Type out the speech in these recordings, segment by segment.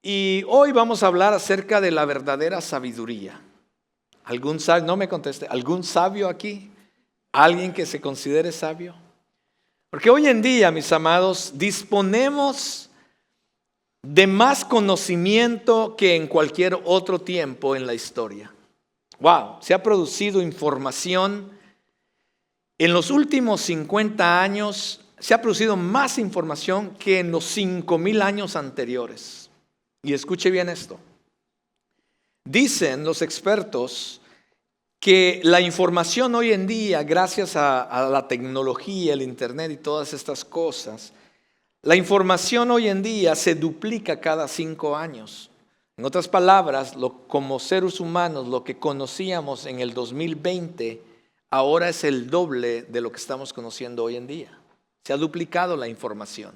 Y hoy vamos a hablar acerca de la verdadera sabiduría. ¿Algún sabio? No me conteste. ¿Algún sabio aquí? ¿Alguien que se considere sabio? Porque hoy en día, mis amados, disponemos de más conocimiento que en cualquier otro tiempo en la historia. Wow, se ha producido información. En los últimos 50 años se ha producido más información que en los 5,000 años anteriores. Y escuche bien esto. Dicen los expertos que la información hoy en día, gracias a la tecnología, el internet y todas estas cosas, la información hoy en día se duplica cada 5 años. En otras palabras, como seres humanos, lo que conocíamos en el 2020, ahora es el doble de lo que estamos conociendo hoy en día. Se ha duplicado la información.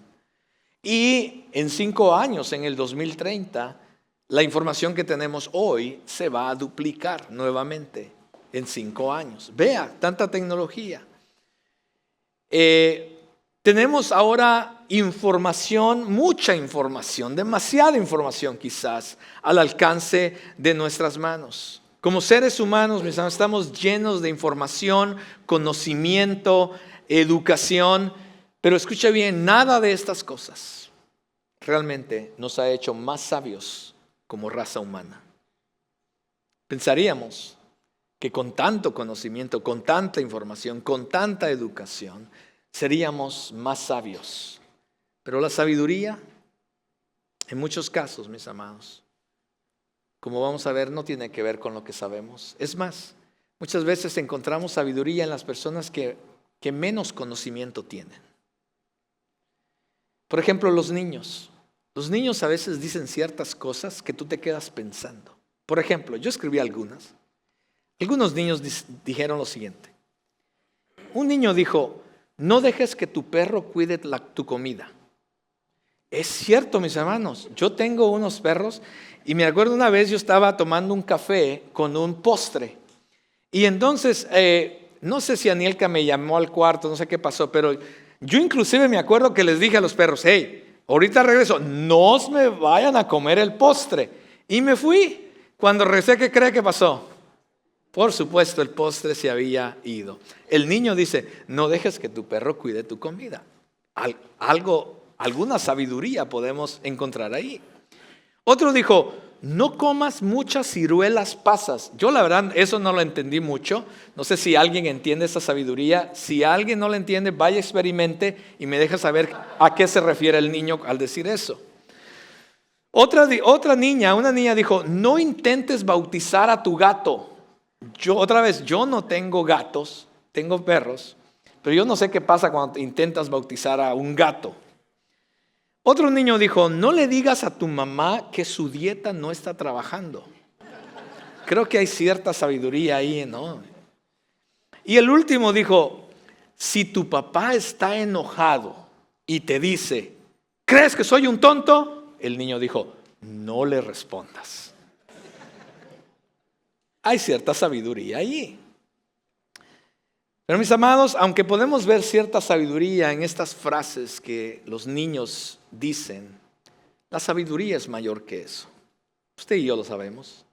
Y en 5 años, en el 2030, la información que tenemos hoy se va a duplicar nuevamente en 5 años. Vea, tanta tecnología. Tenemos ahora información, mucha información, demasiada información quizás, al alcance de nuestras manos. Como seres humanos, mis hermanos, estamos llenos de información, conocimiento, educación, pero escuche bien, nada de estas cosas realmente nos ha hecho más sabios como raza humana. Pensaríamos que con tanto conocimiento, con tanta información, con tanta educación, seríamos más sabios. Pero la sabiduría, en muchos casos, mis amados, como vamos a ver, no tiene que ver con lo que sabemos. Es más, muchas veces encontramos sabiduría en las personas que menos conocimiento tienen. Por ejemplo, los niños. Los niños a veces dicen ciertas cosas que tú te quedas pensando. Por ejemplo, yo escribí algunas. Algunos niños dijeron lo siguiente. Un niño dijo: no dejes que tu perro cuide tu comida. Es cierto, mis hermanos, yo tengo unos perros y me acuerdo una vez yo estaba tomando un café con un postre. Y entonces, no sé si Anielka me llamó al cuarto, no sé qué pasó, pero yo inclusive me acuerdo que les dije a los perros: hey, ahorita regreso, no os me vayan a comer el postre. Y me fui. Cuando regresé, ¿qué cree que pasó? Por supuesto, el postre se había ido. El niño dice: no dejes que tu perro cuide tu comida. Alguna sabiduría podemos encontrar ahí. Otro dijo: no comas muchas ciruelas pasas. Yo la verdad eso no lo entendí mucho. No sé si alguien entiende esa sabiduría. Si alguien no la entiende, vaya, experimente y me deja saber a qué se refiere el niño al decir eso. Una niña dijo: no intentes bautizar a tu gato. Yo no tengo gatos, tengo perros, pero yo no sé qué pasa cuando intentas bautizar a un gato. Otro niño dijo: no le digas a tu mamá que su dieta no está trabajando. Creo que hay cierta sabiduría ahí, ¿no? Y el último dijo: si tu papá está enojado y te dice: ¿crees que soy un tonto? El niño dijo: no le respondas. Hay cierta sabiduría ahí. Pero mis amados, aunque podemos ver cierta sabiduría en estas frases que los niños dicen, la sabiduría es mayor que eso. Usted y yo lo sabemos.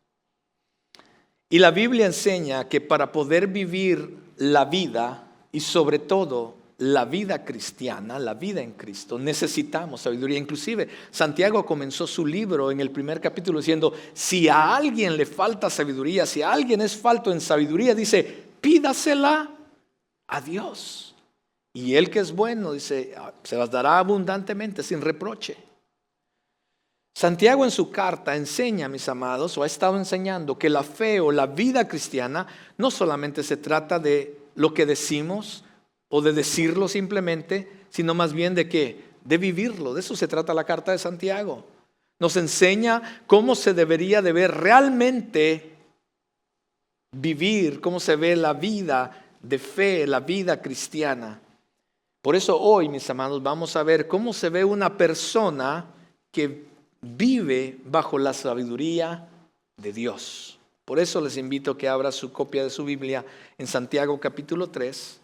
Y la Biblia enseña que para poder vivir la vida y sobre todo la vida cristiana, la vida en Cristo, necesitamos sabiduría. Inclusive Santiago comenzó su libro en el primer capítulo diciendo: si a alguien le falta sabiduría, si a alguien es falto en sabiduría, dice, pídasela a Dios. Y Él que es bueno, dice, se las dará abundantemente, sin reproche. Santiago en su carta enseña, mis amados, o ha estado enseñando que la fe o la vida cristiana no solamente se trata de lo que decimos o de decirlo simplemente, sino más bien de qué, de vivirlo. De eso se trata la carta de Santiago. Nos enseña cómo se debería de ver realmente vivir, cómo se ve la vida de fe, la vida cristiana. Por eso hoy, mis amados, vamos a ver cómo se ve una persona que vive bajo la sabiduría de Dios. Por eso les invito a que abra su copia de su Biblia en Santiago capítulo 3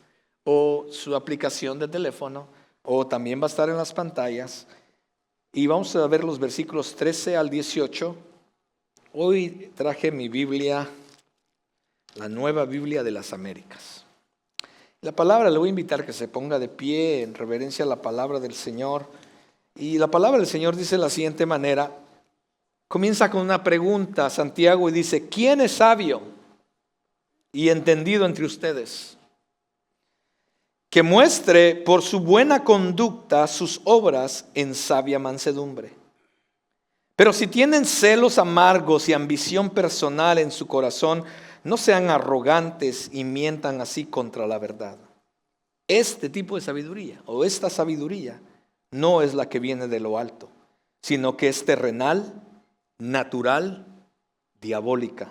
o su aplicación de teléfono, o también va a estar en las pantallas. y vamos a ver los versículos 13 al 18. Hoy traje mi Biblia, la Nueva Biblia de las Américas. La palabra, le voy a invitar que se ponga de pie en reverencia a la palabra del Señor. Y la palabra del Señor dice de la siguiente manera. Comienza con una pregunta, Santiago, y dice: ¿quién es sabio y entendido entre ustedes? Que muestre por su buena conducta sus obras en sabia mansedumbre. Pero si tienen celos amargos y ambición personal en su corazón, no sean arrogantes y mientan así contra la verdad. Este tipo de sabiduría, o esta sabiduría, no es la que viene de lo alto, sino que es terrenal, natural, diabólica.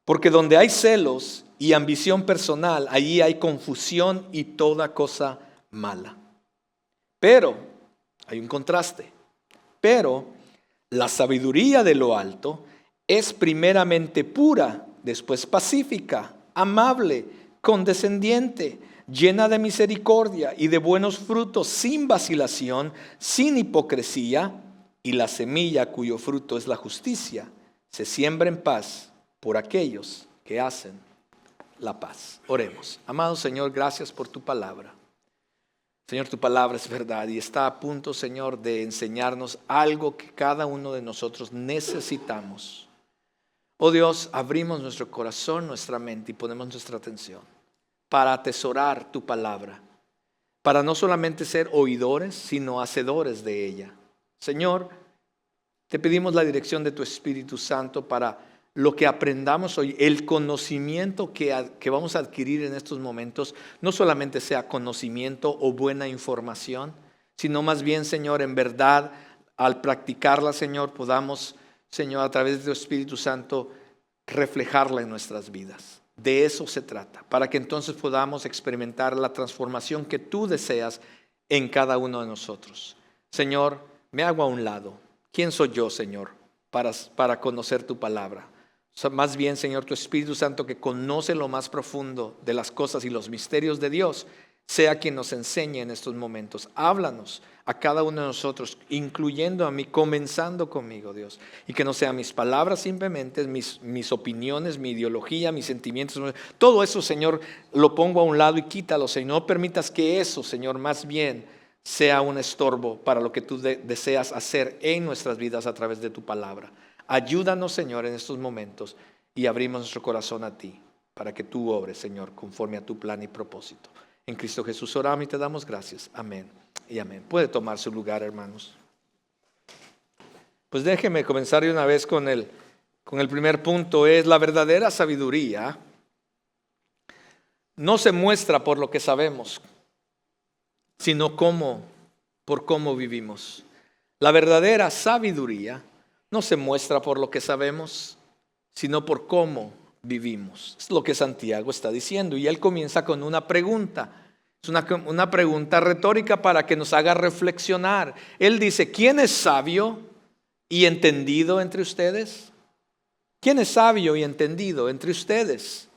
Porque donde hay celos y ambición personal, allí hay confusión y toda cosa mala. Pero, hay un contraste, pero la sabiduría de lo alto es primeramente pura, después pacífica, amable, condescendiente, llena de misericordia y de buenos frutos, sin vacilación, sin hipocresía, y la semilla cuyo fruto es la justicia se siembra en paz por aquellos que hacen la paz. Oremos. Amado Señor, gracias por tu palabra. Señor, tu palabra es verdad y está a punto, Señor, de enseñarnos algo que cada uno de nosotros necesitamos. Oh Dios, abrimos nuestro corazón, nuestra mente y ponemos nuestra atención para atesorar tu palabra, para no solamente ser oidores, sino hacedores de ella. Señor, te pedimos la dirección de tu Espíritu Santo para lo que aprendamos hoy, el conocimiento que vamos a adquirir en estos momentos, no solamente sea conocimiento o buena información, sino más bien, Señor, en verdad, al practicarla, Señor, podamos, Señor, a través de tu Espíritu Santo, reflejarla en nuestras vidas. De eso se trata, para que entonces podamos experimentar la transformación que tú deseas en cada uno de nosotros. Señor, me hago a un lado. ¿Quién soy yo, Señor, para conocer tu palabra? Más bien, Señor, tu Espíritu Santo, que conoce lo más profundo de las cosas y los misterios de Dios, sea quien nos enseñe en estos momentos. Háblanos a cada uno de nosotros, incluyendo a mí, comenzando conmigo, Dios. Y que no sean mis palabras simplemente, mis opiniones, mi ideología, mis sentimientos. Todo eso, Señor, lo pongo a un lado y quítalo, Señor. No permitas que eso, Señor, más bien sea un estorbo para lo que tú deseas hacer en nuestras vidas a través de tu palabra. Ayúdanos, Señor, en estos momentos y abrimos nuestro corazón a ti para que tú obres, Señor, conforme a tu plan y propósito. En Cristo Jesús oramos y te damos gracias. Amén y amén. Puede tomar su lugar, hermanos. Pues déjeme comenzar de una vez con el primer punto. Es la verdadera sabiduría no se muestra por lo que sabemos, sino por cómo vivimos. La verdadera sabiduría no se muestra por lo que sabemos, sino por cómo vivimos. Es lo que Santiago está diciendo. Y él comienza con una pregunta. Es una pregunta retórica para que nos haga reflexionar. Él dice: ¿quién es sabio y entendido entre ustedes? ¿Quién es sabio y entendido entre ustedes?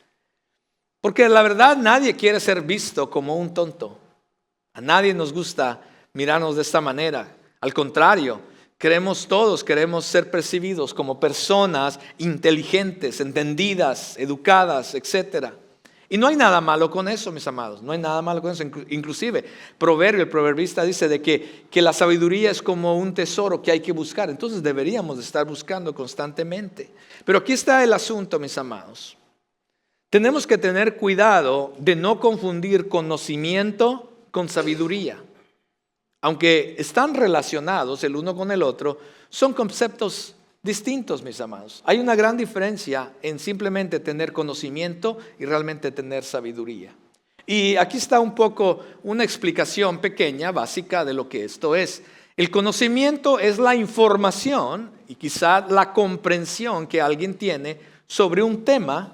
Porque la verdad, nadie quiere ser visto como un tonto. A nadie nos gusta mirarnos de esta manera. Al contrario, queremos ser percibidos como personas inteligentes, entendidas, educadas, etc. Y no hay nada malo con eso, mis amados. No hay nada malo con eso. Inclusive, el proverbista dice de que la sabiduría es como un tesoro que hay que buscar. Entonces deberíamos de estar buscando constantemente. Pero aquí está el asunto, mis amados. Tenemos que tener cuidado de no confundir conocimiento con sabiduría. Aunque están relacionados el uno con el otro, son conceptos distintos, mis amados. Hay una gran diferencia en simplemente tener conocimiento y realmente tener sabiduría. Y aquí está un poco una explicación pequeña, básica de lo que esto es. El conocimiento es la información y quizá la comprensión que alguien tiene sobre un tema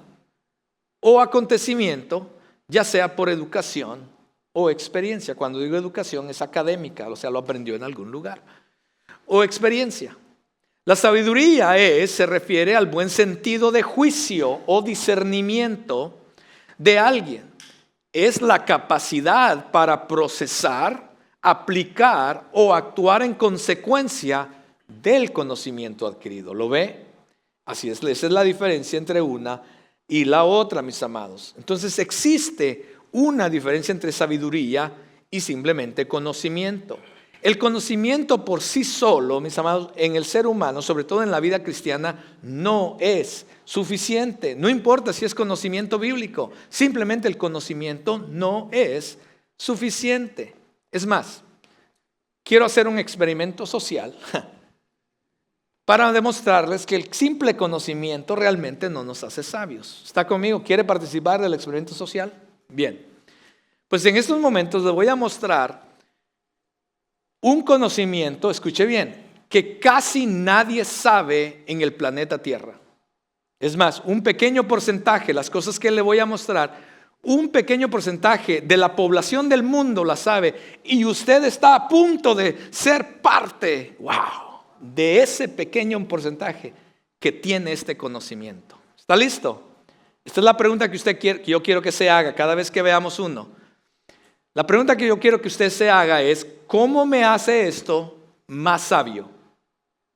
o acontecimiento, ya sea por educación o experiencia. Cuando digo educación es académica, o sea, lo aprendió en algún lugar. O experiencia. La sabiduría se refiere al buen sentido de juicio o discernimiento de alguien. Es la capacidad para procesar, aplicar o actuar en consecuencia del conocimiento adquirido. ¿Lo ve? Así es, esa es la diferencia entre una y la otra, mis amados. Entonces existe una diferencia entre sabiduría y simplemente conocimiento. El conocimiento por sí solo, mis amados, en el ser humano, sobre todo en la vida cristiana, no es suficiente. No importa si es conocimiento bíblico, simplemente el conocimiento no es suficiente. Es más, quiero hacer un experimento social para demostrarles que el simple conocimiento realmente no nos hace sabios. ¿Está conmigo? ¿Quiere participar del experimento social? Bien. Pues en estos momentos les voy a mostrar un conocimiento, escuche bien, que casi nadie sabe en el planeta Tierra. Es más, un pequeño porcentaje, las cosas que le voy a mostrar, un pequeño porcentaje de la población del mundo la sabe y usted está a punto de ser parte, wow, de ese pequeño porcentaje que tiene este conocimiento. ¿Está listo? Esta es la pregunta que usted quiere, que yo quiero que se haga cada vez que veamos uno. La pregunta que yo quiero que usted se haga es, ¿cómo me hace esto más sabio?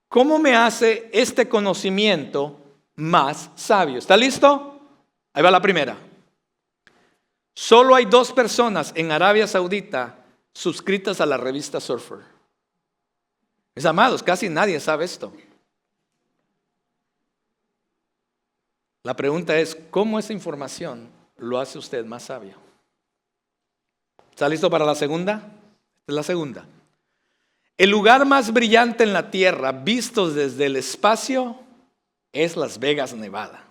¿Cómo me hace este conocimiento más sabio? ¿Está listo? Ahí va la primera. Solo hay 2 personas en Arabia Saudita suscritas a la revista Surfer. Mis amados, casi nadie sabe esto. La pregunta es, ¿cómo esa información lo hace usted más sabio? ¿Está listo para la segunda? Esta es la segunda. El lugar más brillante en la tierra, visto desde el espacio, es Las Vegas, Nevada.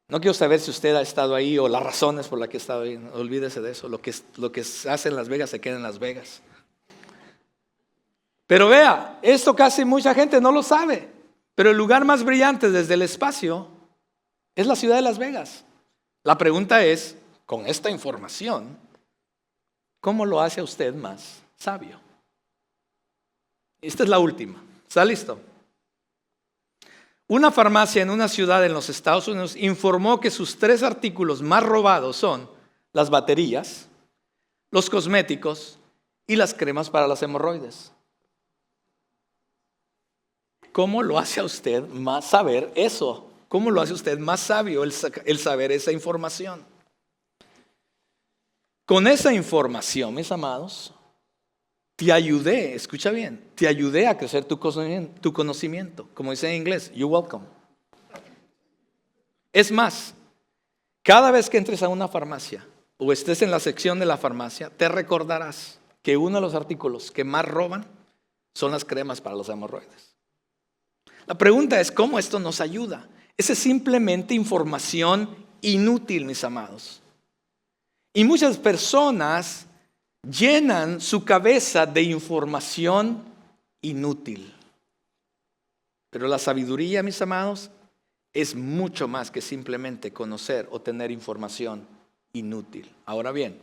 No quiero saber si usted ha estado ahí o las razones por las que ha estado ahí. Olvídese de eso. Lo que se hace en Las Vegas se queda en Las Vegas. Pero vea, esto casi mucha gente no lo sabe. Pero el lugar más brillante desde el espacio es la ciudad de Las Vegas. La pregunta es, con esta información, ¿cómo lo hace a usted más sabio? Esta es la última. ¿Está listo? Una farmacia en una ciudad en los Estados Unidos informó que sus 3 artículos más robados son las baterías, los cosméticos y las cremas para las hemorroides. ¿Cómo lo hace a usted más saber eso? ¿Cómo lo hace usted más sabio el saber esa información? Con esa información, mis amados, te ayudé, escucha bien, te ayudé a crecer tu conocimiento. Como dice en inglés, you're welcome. Es más, cada vez que entres a una farmacia o estés en la sección de la farmacia, te recordarás que uno de los artículos que más roban son las cremas para los hemorroides. La pregunta es, ¿cómo esto nos ayuda? Esa es simplemente información inútil, mis amados. Y muchas personas llenan su cabeza de información inútil. Pero la sabiduría, mis amados, es mucho más que simplemente conocer o tener información inútil. Ahora bien,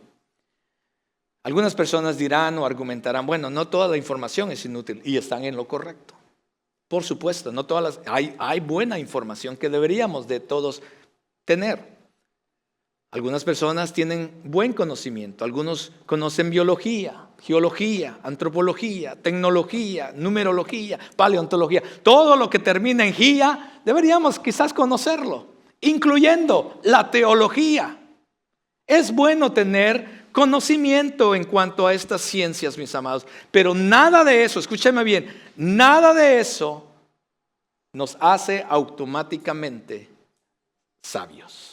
algunas personas dirán o argumentarán, bueno, no toda la información es inútil y están en lo correcto. Por supuesto, no todas hay buena información que deberíamos de todos tener. Algunas personas tienen buen conocimiento, algunos conocen biología, geología, antropología, tecnología, numerología, paleontología. Todo lo que termina en gía deberíamos quizás conocerlo, incluyendo la teología. Es bueno tener conocimiento en cuanto a estas ciencias, mis amados, pero nada de eso, escúcheme bien, nada de eso nos hace automáticamente sabios.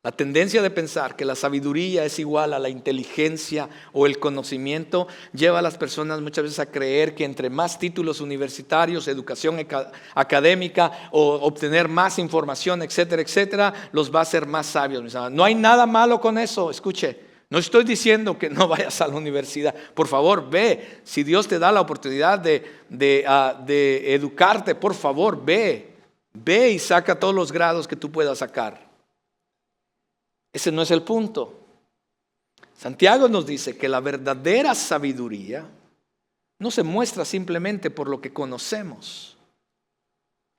La tendencia de pensar que la sabiduría es igual a la inteligencia o el conocimiento lleva a las personas muchas veces a creer que entre más títulos universitarios, educación académica o obtener más información, etcétera, etcétera, los va a hacer más sabios. No hay nada malo con eso, escuche. No estoy diciendo que no vayas a la universidad. Por favor, ve. Si Dios te da la oportunidad de educarte, por favor, ve. Ve y saca todos los grados que tú puedas sacar. Ese no es el punto. Santiago nos dice que la verdadera sabiduría no se muestra simplemente por lo que conocemos,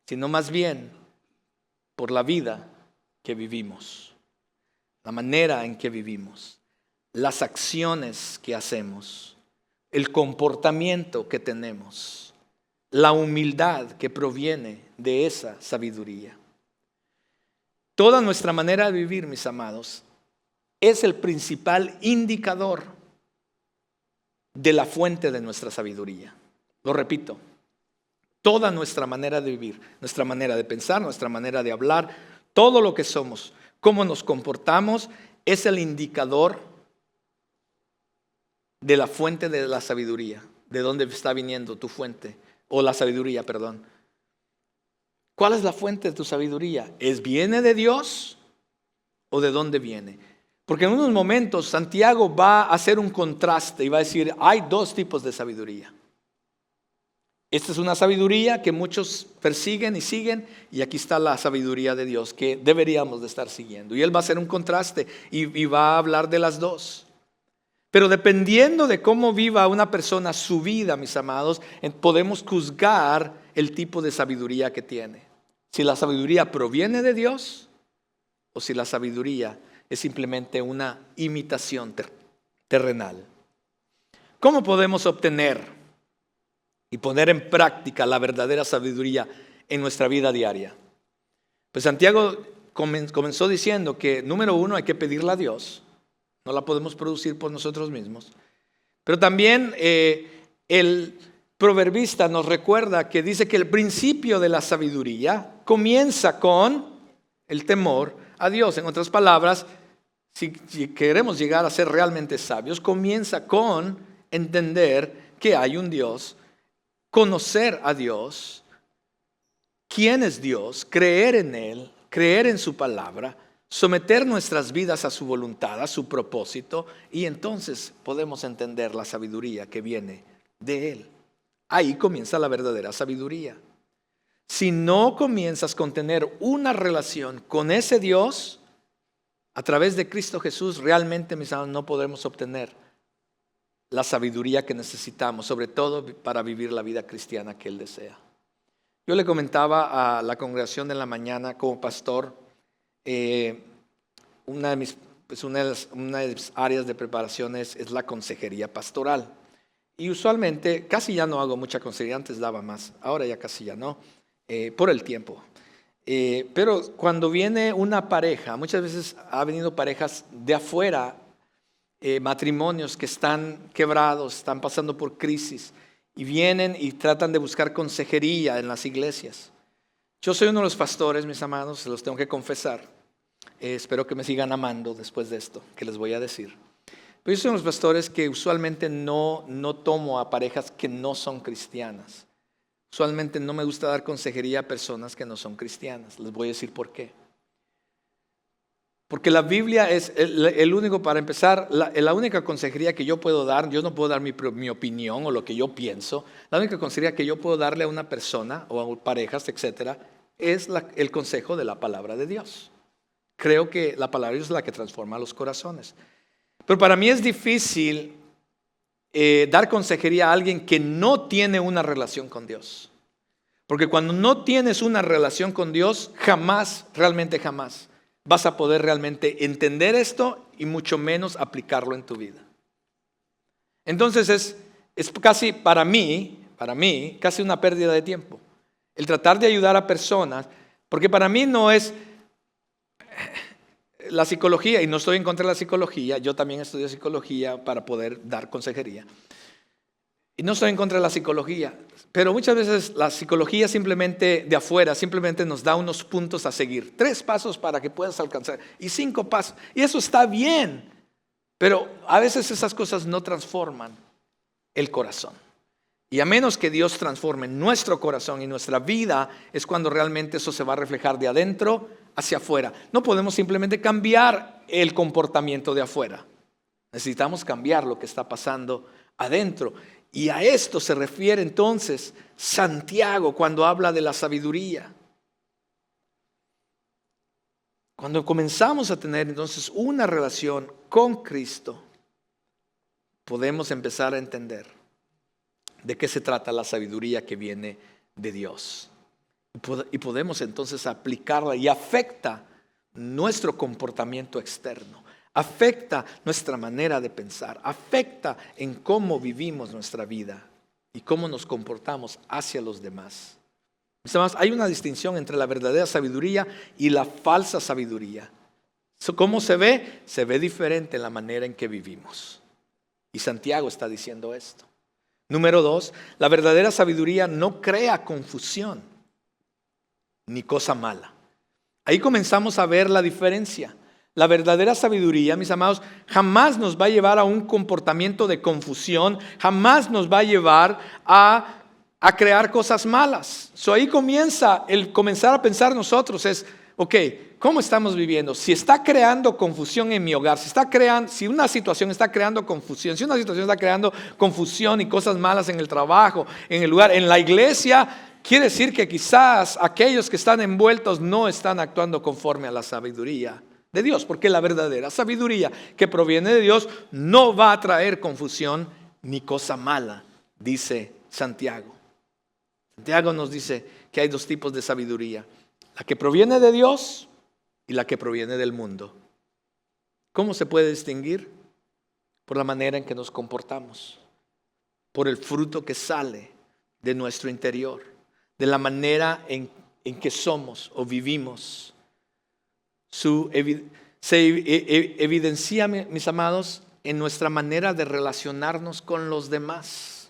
sino más bien por la vida que vivimos, la manera en que vivimos. las acciones que hacemos, el comportamiento que tenemos, la humildad que proviene de esa sabiduría. Toda nuestra manera de vivir, mis amados, es el principal indicador de la fuente de nuestra sabiduría. Lo repito, toda nuestra manera de vivir, nuestra manera de pensar, nuestra manera de hablar, todo lo que somos, cómo nos comportamos, es el indicador de la fuente de la sabiduría. ¿De dónde está viniendo tu fuente? O la sabiduría, perdón. ¿Cuál es la fuente de tu sabiduría? ¿Viene de Dios o de dónde viene? Porque en unos momentos Santiago va a hacer un contraste y va a decir, hay dos tipos de sabiduría. Esta es una sabiduría que muchos persiguen y siguen, y aquí está la sabiduría de Dios que deberíamos de estar siguiendo. Y él va a hacer un contraste y va a hablar de las dos. Pero dependiendo de cómo viva una persona su vida, mis amados, podemos juzgar el tipo de sabiduría que tiene. Si la sabiduría proviene de Dios o si la sabiduría es simplemente una imitación terrenal. ¿Cómo podemos obtener y poner en práctica la verdadera sabiduría en nuestra vida diaria? Pues Santiago comenzó diciendo que, número uno, hay que pedirla a Dios. No la podemos producir por nosotros mismos. Pero también el proverbista nos recuerda que dice que el principio de la sabiduría comienza con el temor a Dios. En otras palabras, si queremos llegar a ser realmente sabios, comienza con entender que hay un Dios, conocer a Dios, quién es Dios, creer en Él, creer en su palabra, someter nuestras vidas a su voluntad, a su propósito, y entonces podemos entender la sabiduría que viene de Él. Ahí comienza la verdadera sabiduría. Si no comienzas con tener una relación con ese Dios, a través de Cristo Jesús, realmente, mis amados, no podremos obtener la sabiduría que necesitamos, sobre todo para vivir la vida cristiana que Él desea. Yo le comentaba a la congregación de la mañana como pastor, una de mis áreas de preparación es la consejería pastoral. Y usualmente, casi ya no hago mucha consejería, antes daba más, ahora ya casi ya no, por el tiempo. Pero cuando viene una pareja, muchas veces ha venido parejas de afuera, matrimonios que están quebrados, están pasando por crisis, y vienen y tratan de buscar consejería en las iglesias. Yo soy uno de los pastores, mis amados, se los tengo que confesar. Espero que me sigan amando después de esto que les voy a decir. Pero yo soy uno de los pastores que usualmente no tomo a parejas que no son cristianas. Usualmente no me gusta dar consejería a personas que no son cristianas. Les voy a decir por qué. Porque la Biblia es el único, para empezar, la única consejería que yo puedo dar. Yo no puedo dar mi opinión o lo que yo pienso. La única consejería que yo puedo darle a una persona o a parejas, etcétera, es el consejo de la palabra de Dios. Creo que la palabra de Dios es la que transforma los corazones. Pero para mí es difícil dar consejería a alguien que no tiene una relación con Dios. Porque cuando no tienes una relación con Dios, jamás, realmente jamás, vas a poder realmente entender esto y mucho menos aplicarlo en tu vida. Entonces es casi para mí, casi una pérdida de tiempo. El tratar de ayudar a personas, porque para mí no es la psicología, y no estoy en contra de la psicología, yo también estudio psicología para poder dar consejería. Y no estoy en contra de la psicología, pero muchas veces la psicología simplemente de afuera, simplemente nos da unos puntos a seguir. 3 pasos para que puedas alcanzar y 5 pasos. Y eso está bien, pero a veces esas cosas no transforman el corazón. Y a menos que Dios transforme nuestro corazón y nuestra vida, es cuando realmente eso se va a reflejar de adentro hacia afuera. No podemos simplemente cambiar el comportamiento de afuera. Necesitamos cambiar lo que está pasando adentro. Y a esto se refiere entonces Santiago cuando habla de la sabiduría. Cuando comenzamos a tener entonces una relación con Cristo, podemos empezar a entender de qué se trata la sabiduría que viene de Dios. Y podemos entonces aplicarla y afecta nuestro comportamiento externo. afecta nuestra manera de pensar, afecta en cómo vivimos nuestra vida y cómo nos comportamos hacia los demás. Mis amados, hay una distinción entre la verdadera sabiduría y la falsa sabiduría. ¿Cómo se ve? Se ve diferente en la manera en que vivimos. Y Santiago está diciendo esto. Número 2, la verdadera sabiduría no crea confusión ni cosa mala. Ahí comenzamos a ver la diferencia. La verdadera sabiduría, mis amados, jamás nos va a llevar a un comportamiento de confusión, jamás nos va a llevar a crear cosas malas. Ahí comienza el comenzar a pensar nosotros es, ok, ¿cómo estamos viviendo? Si está creando confusión en mi hogar, si una situación está creando confusión, si una situación está creando confusión y cosas malas en el trabajo, en el lugar, en la iglesia, quiere decir que quizás aquellos que están envueltos no están actuando conforme a la sabiduría de Dios, porque la verdadera sabiduría que proviene de Dios no va a traer confusión ni cosa mala, dice Santiago. Santiago nos dice que hay dos tipos de sabiduría, la que proviene de Dios y la que proviene del mundo. ¿Cómo se puede distinguir? Por la manera en que nos comportamos, por el fruto que sale de nuestro interior, de la manera en que somos o vivimos. Se evidencia, mis amados, en nuestra manera de relacionarnos con los demás.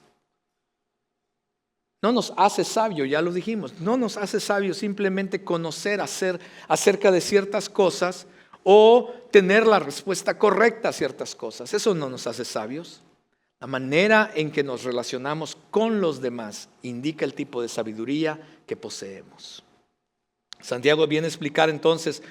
No nos hace sabio, ya lo dijimos, no nos hace sabio simplemente conocer, acerca de ciertas cosas o tener la respuesta correcta a ciertas cosas. Eso no nos hace sabios. La manera en que nos relacionamos con los demás indica el tipo de sabiduría que poseemos. Santiago viene a explicar entonces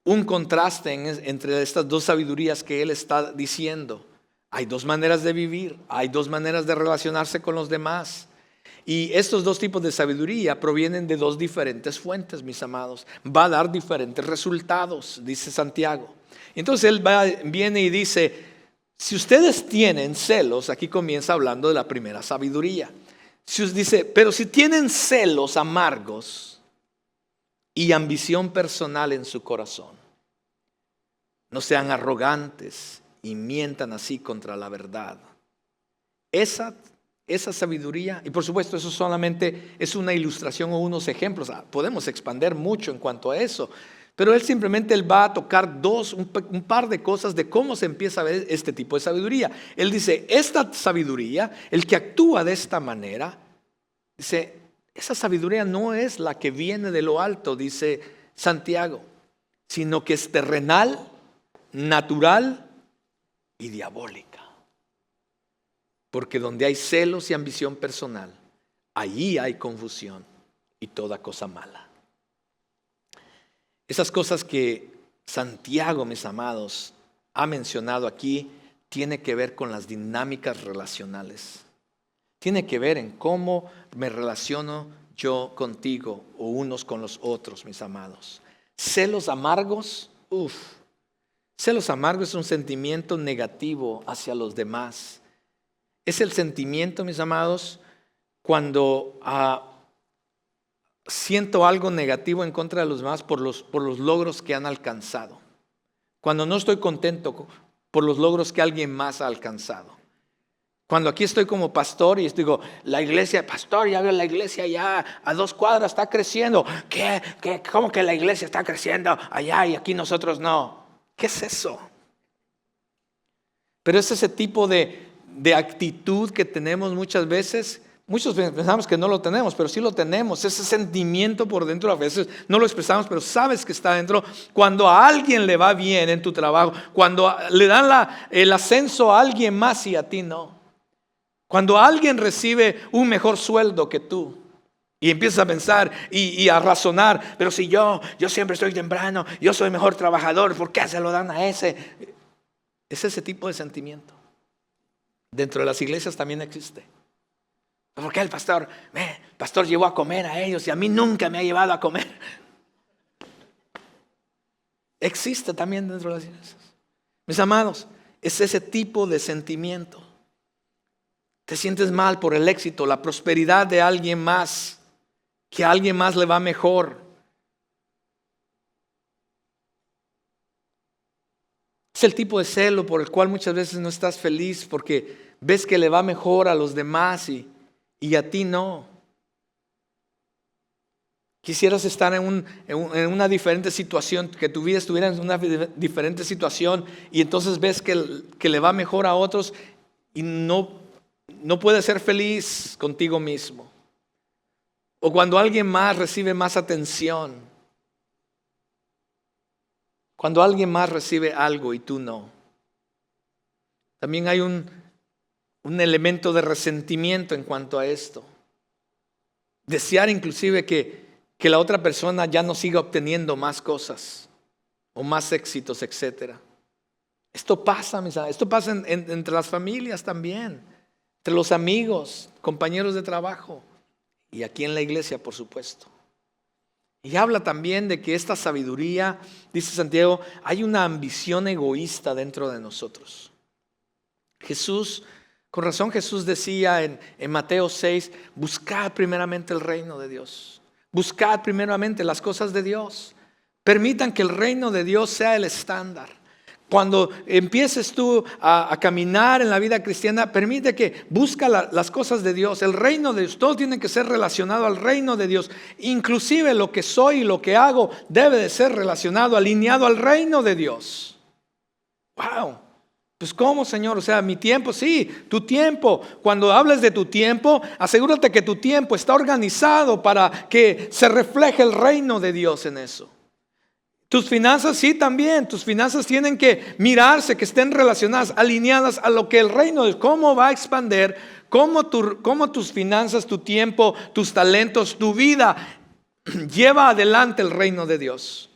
un contraste entre estas dos sabidurías que él está diciendo. Hay dos maneras de vivir, hay dos maneras de relacionarse con los demás. Y estos dos tipos de sabiduría provienen de dos diferentes fuentes, mis amados. Va a dar diferentes resultados, dice Santiago. Entonces él viene y dice, si ustedes tienen celos, aquí comienza hablando de la primera sabiduría. Dice, pero si tienen celos amargos y ambición personal en su corazón, no sean arrogantes y mientan así contra la verdad. Esa sabiduría, y por supuesto eso solamente es una ilustración o unos ejemplos, podemos expander mucho en cuanto a eso, pero él simplemente va a tocar un par de cosas de cómo se empieza a ver este tipo de sabiduría. Él dice, esta sabiduría, el que actúa de esta manera, dice, esa sabiduría no es la que viene de lo alto, dice Santiago, sino que es terrenal, natural y diabólica. Porque donde hay celos y ambición personal, allí hay confusión y toda cosa mala. Esas cosas que Santiago, mis amados, ha mencionado aquí, tiene que ver con las dinámicas relacionales. Tiene que ver en cómo me relaciono yo contigo o unos con los otros, mis amados. Celos amargos, celos amargos es un sentimiento negativo hacia los demás. Es el sentimiento, mis amados, cuando siento algo negativo en contra de los demás por los logros que han alcanzado. Cuando no estoy contento por los logros que alguien más ha alcanzado. Cuando aquí estoy como pastor y digo, la iglesia, pastor, ya veo la iglesia allá a 2 cuadras está creciendo. ¿Cómo que la iglesia está creciendo allá y aquí nosotros no? ¿Qué es eso? Pero es ese tipo de actitud que tenemos muchas veces. Muchos pensamos que no lo tenemos, pero sí lo tenemos. Ese sentimiento por dentro, a veces no lo expresamos, pero sabes que está dentro. Cuando a alguien le va bien en tu trabajo, cuando le dan el ascenso a alguien más y a ti no. Cuando alguien recibe un mejor sueldo que tú y empiezas a pensar y a razonar, pero si yo siempre estoy temprano, yo soy mejor trabajador, ¿por qué se lo dan a ese? Es ese tipo de sentimiento. Dentro de las iglesias también existe. ¿Por qué el pastor llevó a comer a ellos y a mí nunca me ha llevado a comer? Existe también dentro de las iglesias. Mis amados, es ese tipo de sentimiento. Te sientes mal por el éxito, la prosperidad de alguien más, que a alguien más le va mejor. Es el tipo de celo por el cual muchas veces no estás feliz porque ves que le va mejor a los demás y a ti no. Quisieras estar en una diferente situación, que tu vida estuviera en una diferente situación y entonces ves que le va mejor a otros y no puedes ser feliz contigo mismo. O cuando alguien más recibe más atención. Cuando alguien más recibe algo y tú no. También hay un elemento de resentimiento en cuanto a esto. Desear inclusive que la otra persona ya no siga obteniendo más cosas o más éxitos, etc. Esto pasa, esto pasa entre las familias también, entre los amigos, compañeros de trabajo y aquí en la iglesia, por supuesto. Y habla también de que esta sabiduría, dice Santiago, hay una ambición egoísta dentro de nosotros. Con razón Jesús decía en Mateo 6, buscad primeramente el reino de Dios. Buscad primeramente las cosas de Dios. Permitan que el reino de Dios sea el estándar. Cuando empieces tú a caminar en la vida cristiana, permite que busca las cosas de Dios, el reino de Dios. Todo tiene que ser relacionado al reino de Dios. Inclusive lo que soy y lo que hago debe de ser relacionado, alineado al reino de Dios. ¡Wow! Pues ¿cómo, Señor? O sea, mi tiempo, sí, tu tiempo. Cuando hables de tu tiempo, asegúrate que tu tiempo está organizado para que se refleje el reino de Dios en eso. Tus finanzas, sí, también. Tus finanzas tienen que mirarse, que estén relacionadas, alineadas a lo que el reino de Dios, cómo va a expandir, cómo tus finanzas, tu tiempo, tus talentos, tu vida lleva adelante el reino de Dios.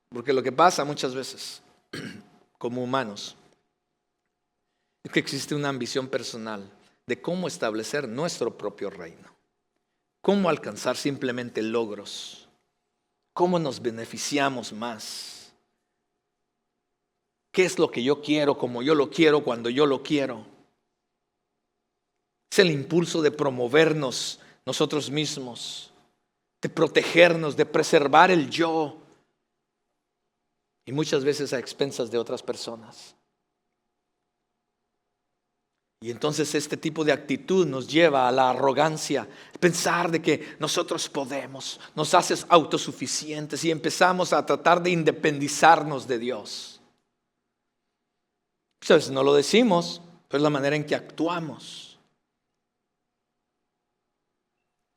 Porque lo que pasa muchas veces, como humanos, es que existe una ambición personal de cómo establecer nuestro propio reino. Cómo alcanzar simplemente logros. Cómo nos beneficiamos más. ¿Qué es lo que yo quiero, como yo lo quiero, cuando yo lo quiero? Es el impulso de promovernos nosotros mismos, de protegernos, de preservar el yo. Y muchas veces a expensas de otras personas. Y entonces este tipo de actitud nos lleva a la arrogancia, pensar de que nosotros podemos, nos haces autosuficientes y empezamos a tratar de independizarnos de Dios. Muchas veces no lo decimos, pero es la manera en que actuamos.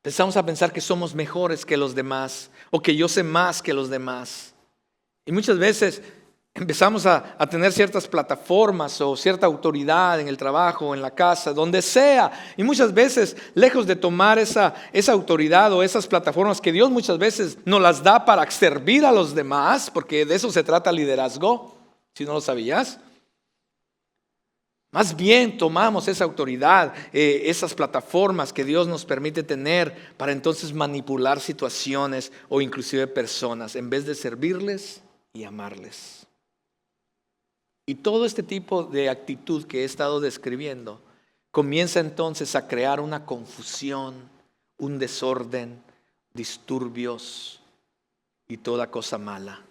Empezamos a pensar que somos mejores que los demás o que yo sé más que los demás. Y muchas veces empezamos a tener ciertas plataformas o cierta autoridad en el trabajo, en la casa, donde sea. Y muchas veces, lejos de tomar esa autoridad o esas plataformas que Dios muchas veces nos las da para servir a los demás, porque de eso se trata el liderazgo, si no lo sabías. Más bien tomamos esa autoridad, esas plataformas que Dios nos permite tener para entonces manipular situaciones o inclusive personas, en vez de servirles y amarles. Y todo este tipo de actitud que he estado describiendo comienza entonces a crear una confusión, un desorden, disturbios y toda cosa mala.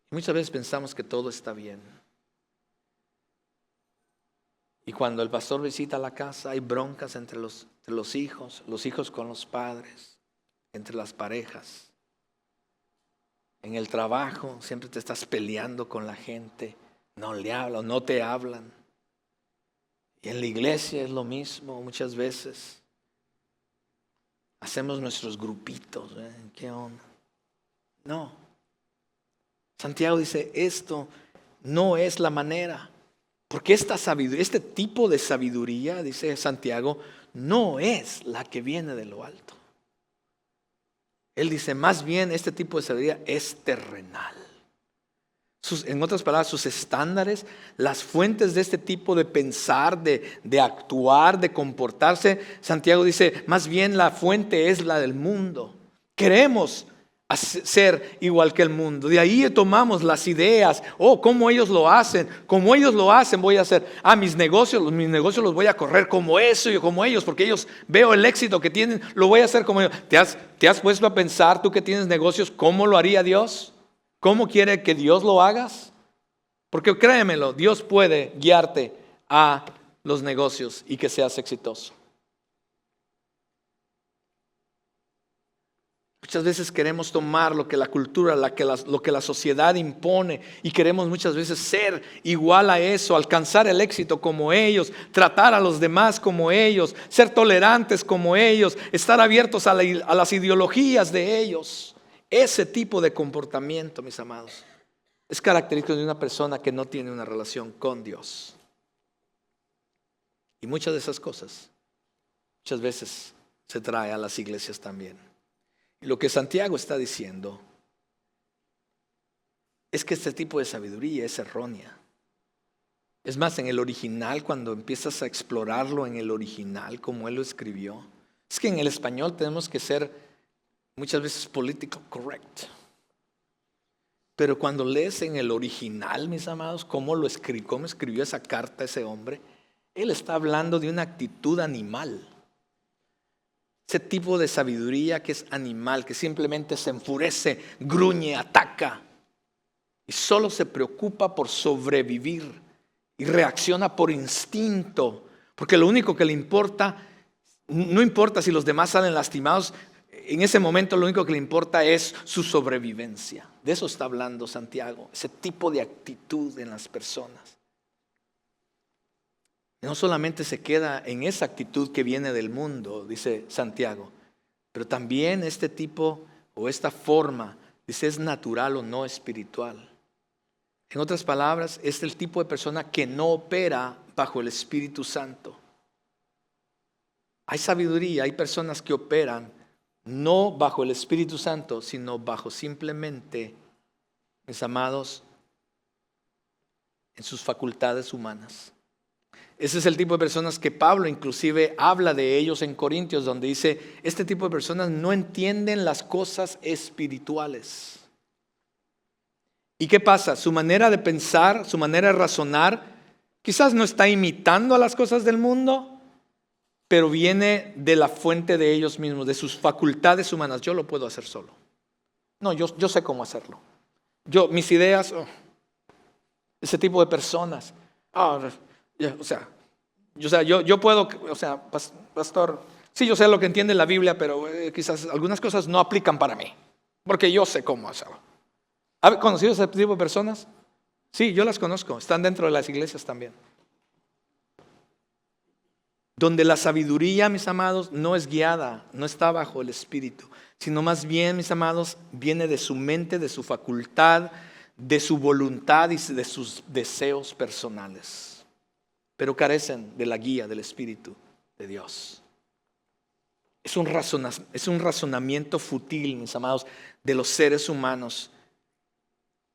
Y muchas veces pensamos que todo está bien. Y cuando el pastor visita la casa hay broncas entre los hijos con los padres, entre las parejas. En el trabajo siempre te estás peleando con la gente, no le hablan, no te hablan. Y en la iglesia es lo mismo muchas veces. Hacemos nuestros grupitos, ¿qué onda? No. Santiago dice, esto no es la manera. Porque esta sabiduría, este tipo de sabiduría, dice Santiago, no es la que viene de lo alto. Él dice, más bien este tipo de sabiduría es terrenal. En otras palabras, sus estándares, las fuentes de este tipo de pensar, de actuar, de comportarse, Santiago dice, más bien la fuente es la del mundo. Queremos a ser igual que el mundo. De ahí tomamos las ideas. Como ellos lo hacen. Como ellos lo hacen voy a hacer. Mis negocios los voy a correr como eso y como ellos. Porque ellos veo el éxito que tienen. Lo voy a hacer como ellos. ¿Te has puesto a pensar tú que tienes negocios? ¿Cómo lo haría Dios? ¿Cómo quiere que Dios lo hagas? Porque créemelo, Dios puede guiarte a los negocios y que seas exitoso. Muchas veces queremos tomar lo que la cultura, lo que la sociedad impone y queremos muchas veces ser igual a eso, alcanzar el éxito como ellos, tratar a los demás como ellos, ser tolerantes como ellos, estar abiertos a las ideologías de ellos. Ese tipo de comportamiento, mis amados, es característico de una persona que no tiene una relación con Dios. Y muchas de esas cosas, muchas veces se trae a las iglesias también. Y lo que Santiago está diciendo es que este tipo de sabiduría es errónea. Es más, en el original, cuando empiezas a explorarlo en el original, como él lo escribió, es que en el español tenemos que ser muchas veces political correct. Pero cuando lees en el original, mis amados, cómo escribió esa carta ese hombre, él está hablando de una actitud animal. Ese tipo de sabiduría que es animal, que simplemente se enfurece, gruñe, ataca y solo se preocupa por sobrevivir y reacciona por instinto, porque lo único que le importa, no importa si los demás salen lastimados, en ese momento lo único que le importa es su sobrevivencia. De eso está hablando Santiago, ese tipo de actitud en las personas. No solamente se queda en esa actitud que viene del mundo, dice Santiago, pero también este tipo o esta forma, dice, es natural o no espiritual. En otras palabras, es el tipo de persona que no opera bajo el Espíritu Santo. Hay sabiduría, hay personas que operan no bajo el Espíritu Santo, sino bajo simplemente, mis amados, en sus facultades humanas. Ese es el tipo de personas que Pablo inclusive habla de ellos en Corintios, donde dice, este tipo de personas no entienden las cosas espirituales. ¿Y qué pasa? Su manera de pensar, su manera de razonar, quizás no está imitando a las cosas del mundo, pero viene de la fuente de ellos mismos, de sus facultades humanas. Yo lo puedo hacer solo. No, yo sé cómo hacerlo. Mis ideas, ese tipo de personas. Yo puedo, pastor, sí, yo sé lo que entiende la Biblia, pero quizás algunas cosas no aplican para mí, porque yo sé cómo hacerlo. ¿Ha conocido ese tipo de personas? Sí, yo las conozco, están dentro de las iglesias también. Donde la sabiduría, mis amados, no es guiada, no está bajo el Espíritu, sino más bien, mis amados, viene de su mente, de su facultad, de su voluntad y de sus deseos personales. Pero carecen de la guía del Espíritu de Dios. Es un razonamiento fútil, mis amados, de los seres humanos.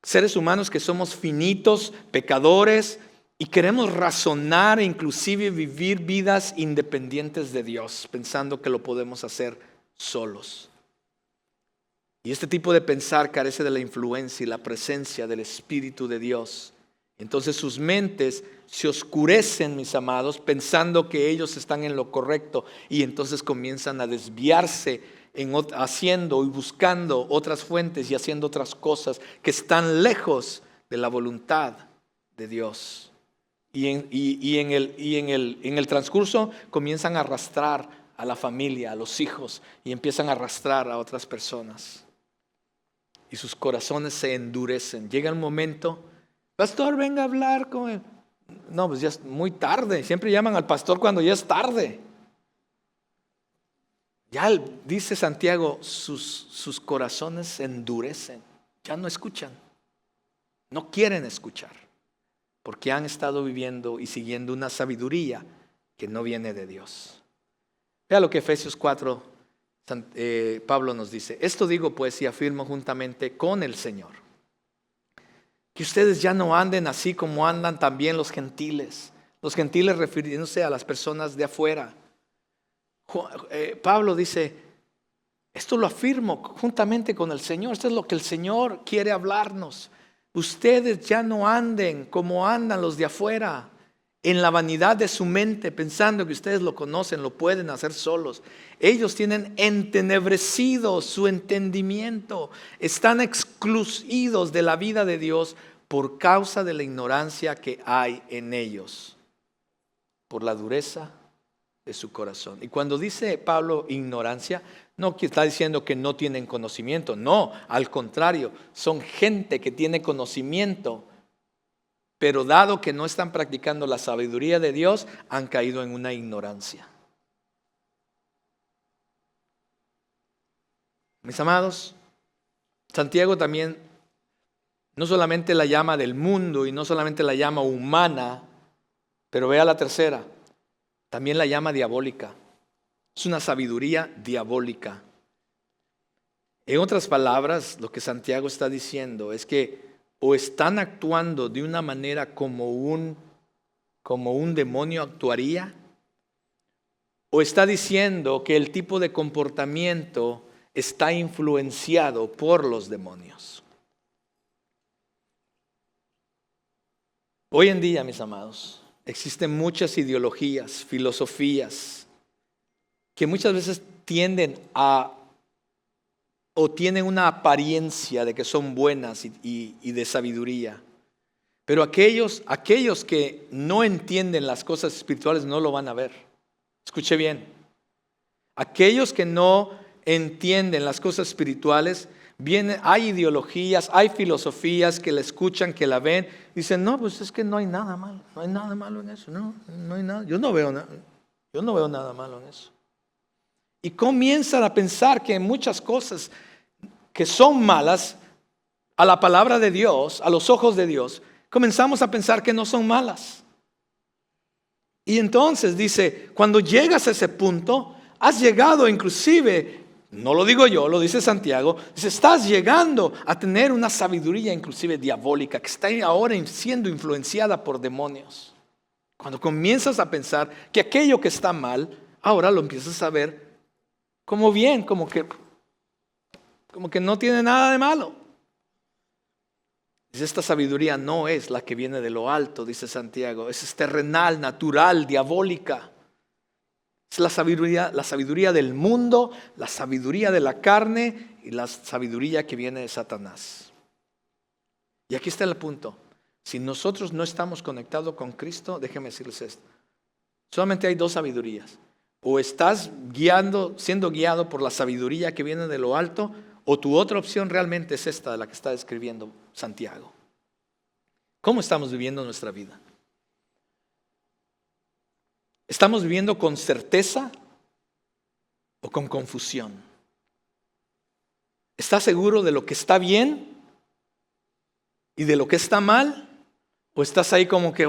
Seres humanos que somos finitos, pecadores, y queremos razonar e inclusive vivir vidas independientes de Dios, pensando que lo podemos hacer solos. Y este tipo de pensar carece de la influencia y la presencia del Espíritu de Dios. Entonces sus mentes se oscurecen, mis amados, pensando que ellos están en lo correcto, y entonces comienzan a desviarse haciendo y buscando otras fuentes y haciendo otras cosas que están lejos de la voluntad de Dios. Y en el transcurso comienzan a arrastrar a la familia, a los hijos, y empiezan a arrastrar a otras personas. Y sus corazones se endurecen. Llega el momento, pastor, venga a hablar con él. No, pues ya es muy tarde. Siempre llaman al pastor cuando ya es tarde. Ya dice Santiago, sus corazones se endurecen. Ya no escuchan. No quieren escuchar. Porque han estado viviendo y siguiendo una sabiduría que no viene de Dios. Vea lo que Efesios 4, Pablo nos dice. Esto digo pues y afirmo juntamente con el Señor, que ustedes ya no anden así como andan también los gentiles. Los gentiles refiriéndose a las personas de afuera. Pablo dice, Esto lo afirmo juntamente con el Señor. Esto es lo que el Señor quiere hablarnos. Ustedes ya no anden como andan los de afuera, en la vanidad de su mente, pensando que ustedes lo conocen, lo pueden hacer solos. Ellos tienen entenebrecido su entendimiento, están excluidos de la vida de Dios por causa de la ignorancia que hay en ellos, por la dureza de su corazón. Y cuando dice Pablo ignorancia, no está diciendo que no tienen conocimiento, no, al contrario, son gente que tiene conocimiento, pero dado que no están practicando la sabiduría de Dios, han caído en una ignorancia. Mis amados, Santiago también no solamente la llama del mundo y no solamente la llama humana, pero vea la tercera, también la llama diabólica. Es una sabiduría diabólica. En otras palabras, lo que Santiago está diciendo es que o están actuando de una manera como un demonio actuaría, o está diciendo que el tipo de comportamiento está influenciado por los demonios. Hoy en día, mis amados, existen muchas ideologías, filosofías, que muchas veces tienden a o tienen una apariencia de que son buenas y de sabiduría. Pero aquellos que no entienden las cosas espirituales no lo van a ver. Escuche bien. Aquellos que no entienden las cosas espirituales, hay ideologías, hay filosofías que la escuchan, que la ven, dicen, no, pues es que no hay nada malo, no hay nada malo en eso, no hay nada, yo no veo nada malo en eso. Y comienzan a pensar que muchas cosas que son malas a la palabra de Dios, a los ojos de Dios, comenzamos a pensar que no son malas. Y entonces dice, cuando llegas a ese punto, has llegado inclusive, no lo digo yo, lo dice Santiago, dice, estás llegando a tener una sabiduría inclusive diabólica que está ahora siendo influenciada por demonios. Cuando comienzas a pensar que aquello que está mal, ahora lo empiezas a ver como bien, como que no tiene nada de malo. Dice, esta sabiduría no es la que viene de lo alto, dice Santiago, es terrenal, natural, diabólica. Es la sabiduría del mundo, la sabiduría de la carne y la sabiduría que viene de Satanás. Y aquí está el punto. Si nosotros no estamos conectados con Cristo, déjenme decirles esto. Solamente hay dos sabidurías. O estás siendo guiado por la sabiduría que viene de lo alto, o tu otra opción realmente es esta de la que está describiendo Santiago. ¿Cómo estamos viviendo nuestra vida? ¿Estamos viviendo con certeza o con confusión? ¿Estás seguro de lo que está bien y de lo que está mal? ¿O estás ahí como que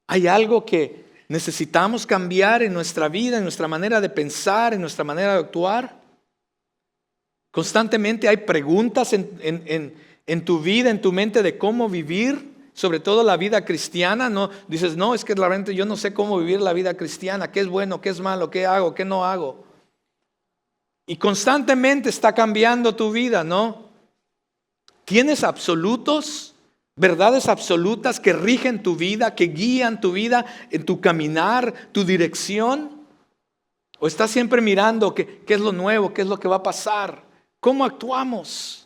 hay algo que necesitamos cambiar en nuestra vida, en nuestra manera de pensar, en nuestra manera de actuar? Constantemente hay preguntas en tu vida, en tu mente de cómo vivir, sobre todo la vida cristiana. No dices, no, es que realmente yo no sé cómo vivir la vida cristiana, qué es bueno, qué es malo, qué hago, qué no hago. Y constantemente está cambiando tu vida, ¿no? ¿Tienes absolutos? Verdades absolutas que rigen tu vida, que guían tu vida en tu caminar, tu dirección. ¿O estás siempre mirando qué es lo nuevo, qué es lo que va a pasar? ¿Cómo actuamos?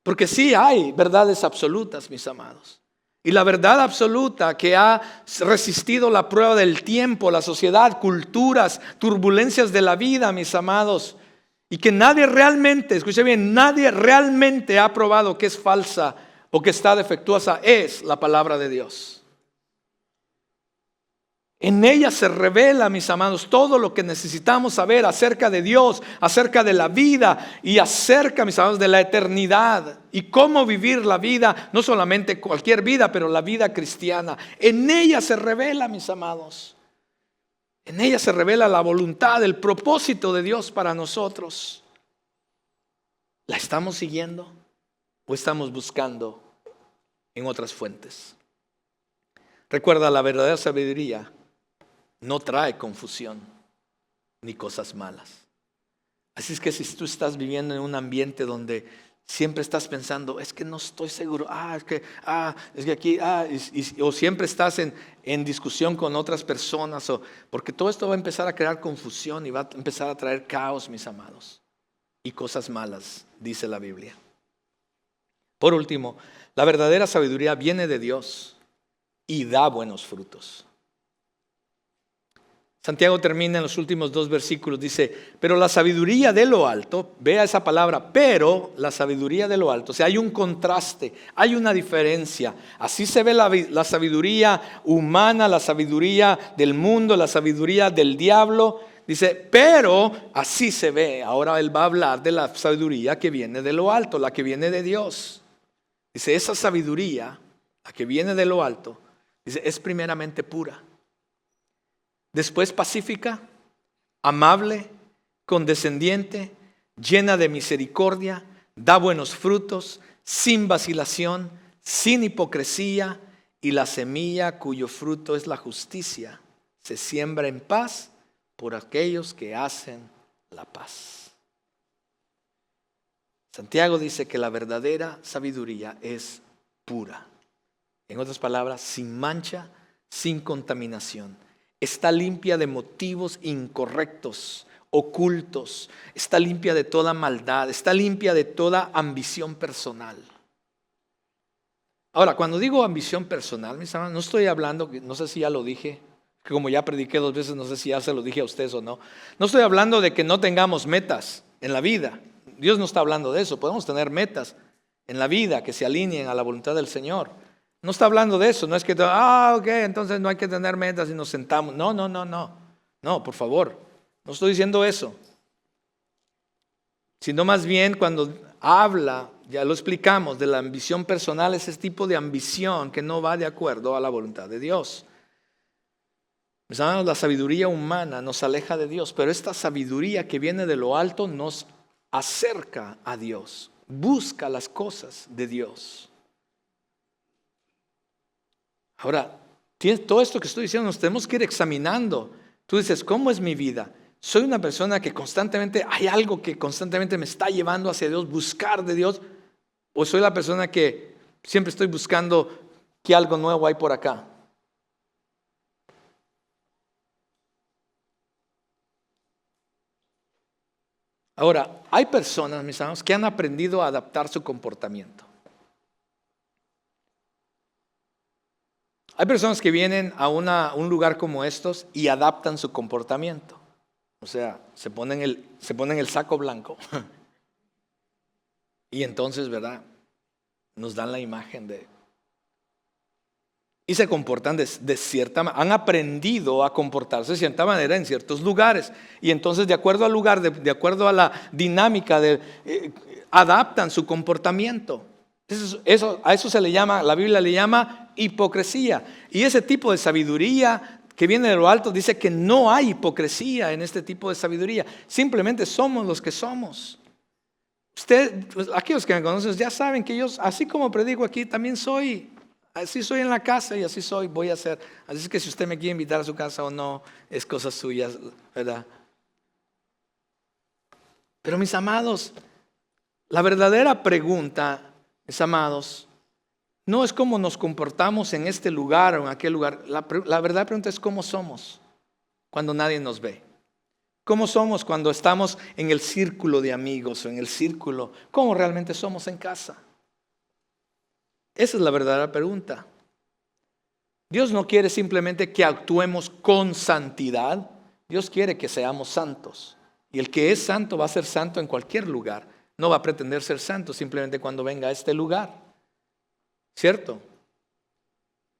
Porque sí hay verdades absolutas, mis amados. Y la verdad absoluta que ha resistido la prueba del tiempo, la sociedad, culturas, turbulencias de la vida, mis amados. Y que nadie realmente, escuche bien, nadie realmente ha probado que es falsa o que está defectuosa, es la palabra de Dios. En ella se revela, mis amados, todo lo que necesitamos saber acerca de Dios, acerca de la vida y acerca, mis amados, de la eternidad y cómo vivir la vida, no solamente cualquier vida, pero la vida cristiana. En ella se revela, mis amados. En ella se revela la voluntad, el propósito de Dios para nosotros. ¿La estamos siguiendo o estamos buscando en otras fuentes? Recuerda, la verdadera sabiduría no trae confusión, ni cosas malas. Así es que si tú estás viviendo en un ambiente donde siempre estás pensando, es que no estoy seguro, es que aquí, o siempre estás en discusión con otras personas, porque todo esto va a empezar a crear confusión y va a empezar a traer caos, mis amados, y cosas malas, dice la Biblia. Por último, la verdadera sabiduría viene de Dios y da buenos frutos. Santiago termina en los últimos 2 versículos, dice, pero la sabiduría de lo alto, vea esa palabra, pero la sabiduría de lo alto, o sea, hay un contraste, hay una diferencia. Así se ve la sabiduría humana, la sabiduría del mundo, la sabiduría del diablo. Dice, pero así se ve. Ahora él va a hablar de la sabiduría que viene de lo alto, la que viene de Dios. Dice, esa sabiduría, la que viene de lo alto, dice, es primeramente pura. Después pacífica, amable, condescendiente, llena de misericordia, da buenos frutos, sin vacilación, sin hipocresía, y la semilla cuyo fruto es la justicia se siembra en paz por aquellos que hacen la paz. Santiago dice que la verdadera sabiduría es pura. En otras palabras, sin mancha, sin contaminación. Está limpia de motivos incorrectos, ocultos. Está limpia de toda maldad. Está limpia de toda ambición personal. Ahora, cuando digo ambición personal, mis hermanos, no estoy hablando, no sé si ya lo dije, que como ya prediqué 2 veces, no sé si ya se lo dije a ustedes o no. No estoy hablando de que no tengamos metas en la vida. Dios no está hablando de eso. Podemos tener metas en la vida que se alineen a la voluntad del Señor. No está hablando de eso, no es que, ok, entonces no hay que tener metas y nos sentamos. No, por favor, no estoy diciendo eso. Sino más bien cuando habla, ya lo explicamos, de la ambición personal, es ese tipo de ambición que no va de acuerdo a la voluntad de Dios. Mis hermanos, la sabiduría humana nos aleja de Dios, pero esta sabiduría que viene de lo alto nos acerca a Dios, busca las cosas de Dios. Ahora, todo esto que estoy diciendo nos tenemos que ir examinando. Tú dices, ¿cómo es mi vida? ¿Soy una persona que constantemente, hay algo que constantemente me está llevando hacia Dios, buscar de Dios? ¿O soy la persona que siempre estoy buscando que algo nuevo hay por acá? Ahora, hay personas, mis hermanos, que han aprendido a adaptar su comportamiento. Hay personas que vienen a un lugar como estos y adaptan su comportamiento. O sea, se ponen el saco blanco. Y entonces, ¿verdad? Nos dan la imagen de... Y se comportan de cierta manera. Han aprendido a comportarse de cierta manera en ciertos lugares. Y entonces, de acuerdo al lugar, de acuerdo a la dinámica, adaptan su comportamiento. A eso se le llama, la Biblia le llama hipocresía. Y ese tipo de sabiduría que viene de lo alto dice que no hay hipocresía en este tipo de sabiduría. Simplemente somos los que somos. Aquellos que me conocen ya saben que yo, así como predico aquí, también soy. Así soy en la casa y así voy a ser. Así es que si usted me quiere invitar a su casa o no, es cosa suya, ¿verdad? Pero mis amados, la verdadera pregunta, mis amados, no es cómo nos comportamos en este lugar o en aquel lugar. La verdadera pregunta es cómo somos cuando nadie nos ve. ¿Cómo somos cuando estamos en el círculo de amigos o en el círculo? ¿Cómo realmente somos en casa? Esa es la verdadera pregunta. Dios no quiere simplemente que actuemos con santidad. Dios quiere que seamos santos. Y el que es santo va a ser santo en cualquier lugar. No va a pretender ser santo simplemente cuando venga a este lugar. ¿Cierto?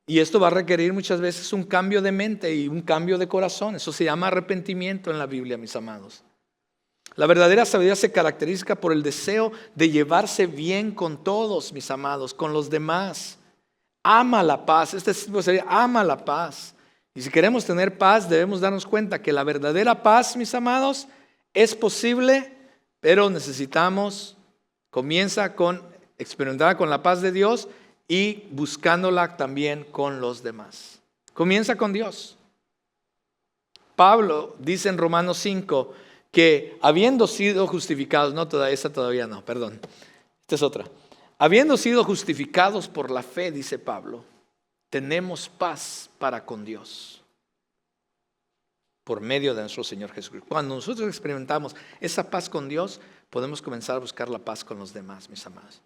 Y esto va a requerir muchas veces un cambio de mente y un cambio de corazón. Eso se llama arrepentimiento en la Biblia, mis amados. La verdadera sabiduría se caracteriza por el deseo de llevarse bien con todos, mis amados, con los demás. Ama la paz. Este tipo sería ama la paz. Y si queremos tener paz, debemos darnos cuenta que la verdadera paz, mis amados, es posible, pero comienza con experimentar con la paz de Dios y buscándola también con los demás. Comienza con Dios. Pablo dice en Romanos 5 que habiendo sido justificados, esa todavía no, perdón, esta es otra. Habiendo sido justificados por la fe, dice Pablo, tenemos paz para con Dios por medio de nuestro Señor Jesucristo. Cuando nosotros experimentamos esa paz con Dios, podemos comenzar a buscar la paz con los demás, mis amados.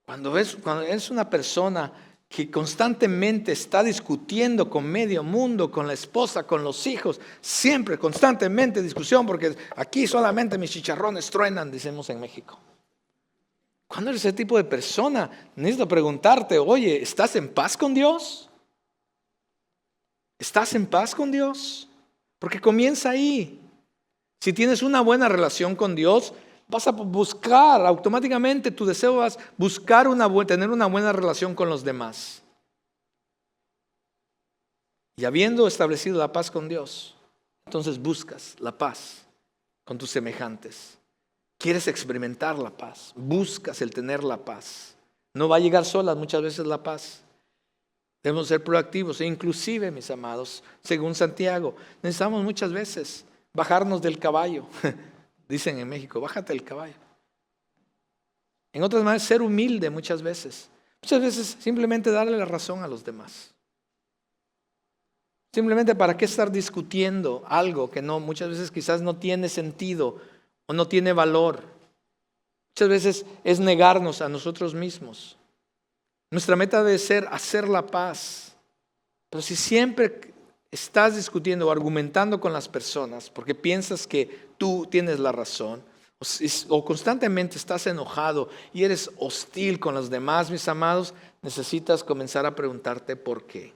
Cuando eres una persona que constantemente está discutiendo con medio mundo, con la esposa, con los hijos, siempre, constantemente discusión, porque aquí solamente mis chicharrones truenan, decimos en México. Cuando eres ese tipo de persona, necesito preguntarte, oye, ¿estás en paz con Dios? ¿Estás en paz con Dios? Porque comienza ahí. Si tienes una buena relación con Dios, vas a buscar automáticamente, tu deseo vas a buscar tener una buena relación con los demás. Y habiendo establecido la paz con Dios, entonces buscas la paz con tus semejantes. Quieres experimentar la paz, buscas el tener la paz. No va a llegar sola muchas veces la paz. Debemos ser proactivos e inclusive, mis amados, según Santiago, necesitamos muchas veces bajarnos del caballo. Dicen en México, bájate del caballo. En otras maneras, ser humilde muchas veces. Muchas veces simplemente darle la razón a los demás. Simplemente para qué estar discutiendo algo que muchas veces quizás no tiene sentido o no tiene valor. Muchas veces es negarnos a nosotros mismos. Nuestra meta debe ser hacer la paz. Pero si siempre estás discutiendo o argumentando con las personas porque piensas que tú tienes la razón, o constantemente estás enojado y eres hostil con los demás, mis amados, necesitas comenzar a preguntarte por qué.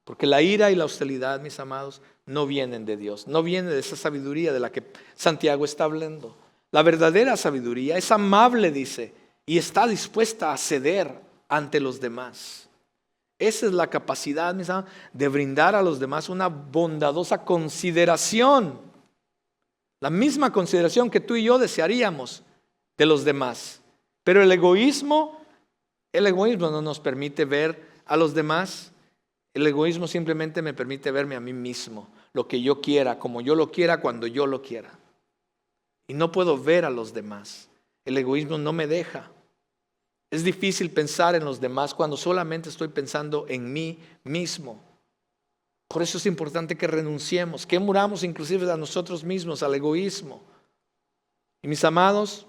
Porque la ira y la hostilidad, mis amados, no vienen de Dios, no vienen de esa sabiduría de la que Santiago está hablando. La verdadera sabiduría es amable, dice, y está dispuesta a ceder ante los demás. Esa es la capacidad, mis amados, de brindar a los demás una bondadosa consideración. La misma consideración que tú y yo desearíamos de los demás. Pero el egoísmo no nos permite ver a los demás. El egoísmo simplemente me permite verme a mí mismo, lo que yo quiera, como yo lo quiera, cuando yo lo quiera. Y no puedo ver a los demás. El egoísmo no me deja. Es difícil pensar en los demás cuando solamente estoy pensando en mí mismo. Por eso es importante que renunciemos, que muramos inclusive a nosotros mismos, al egoísmo. Y mis amados,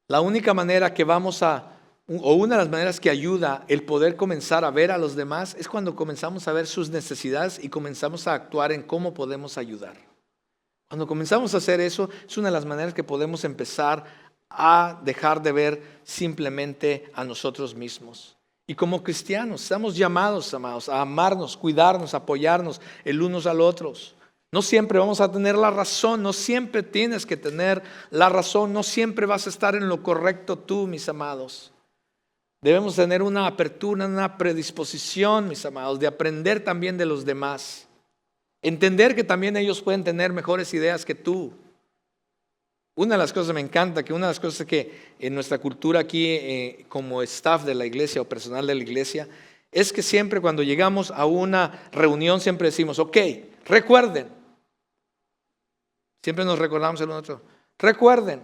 la única manera que una de las maneras que ayuda el poder comenzar a ver a los demás es cuando comenzamos a ver sus necesidades y comenzamos a actuar en cómo podemos ayudar. Cuando comenzamos a hacer eso, es una de las maneras que podemos empezar a dejar de ver simplemente a nosotros mismos. Y como cristianos estamos llamados, amados, a amarnos, cuidarnos, apoyarnos el unos al otros. No siempre vamos a tener la razón, no siempre tienes que tener la razón, no siempre vas a estar en lo correcto tú, mis amados. Debemos tener una apertura, una predisposición, mis amados, de aprender también de los demás. Entender que también ellos pueden tener mejores ideas que tú. Una de las cosas me encanta, que una de las cosas que en nuestra cultura aquí como staff de la iglesia o personal de la iglesia, es que siempre cuando llegamos a una reunión siempre decimos, ok, recuerden, siempre nos recordamos el uno al otro, recuerden